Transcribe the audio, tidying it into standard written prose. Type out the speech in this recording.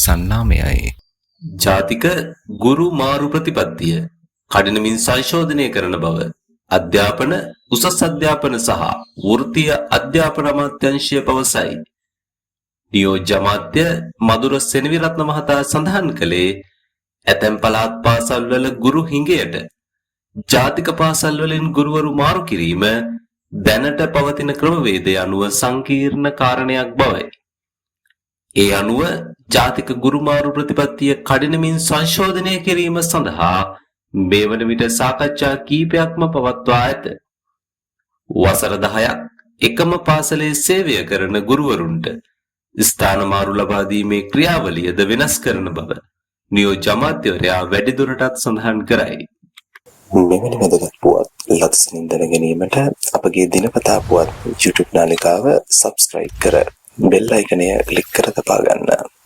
සන්නාමයයි. ජාතික ගුරු මාරු ප්‍රතිපත්තිය කඩිනමින් සංශෝධනය කරන බව අධ්‍යාපන උසස් අධ්‍යාපන සහ වෘත්තීය අධ්‍යාපන අමාත්‍යාංශය පවසයි. නියෝජ්‍ය අමාත්‍ය මధుර සෙනවිරත්න මහතා සඳහන් කළේ ඇතැම් පළාත් පාසල්වල ගුරු හිඟයට ජාතික පාසල් වලින් ගුරුවරු මාරු කිරීම දැනට පවතින ක්‍රමවේදය අනුව සංකීර්ණ කාරණයක් බවයි. ඒ අනුව ජාතික ගුරු මාරු ප්‍රතිපත්තිය කඩිනමින් සංශෝධනය කිරීම සඳහා මේ වන විට සාකච්ඡා කීපයක්ම පවත්වා ඇත. වසර 10ක් එකම පාසලේ සේවය කරන ගුරුවරුන්ට ස්ථාන මාරු ලබා දීමේ ක්‍රියාවලියද වෙනස් කරන බව නියෝජ්‍ය අමාත්‍යවරයා වැඩිදුරටත් සඳහන් කරයි. මෙවැනි වැදගත් පුවත් ලතසින් දැන ගැනීමට අපගේ දිනපතා පුවත් YouTube නාලිකාව subscribe කර බෙල් අයිකනය ක්ලික් කර තබා ගන්න.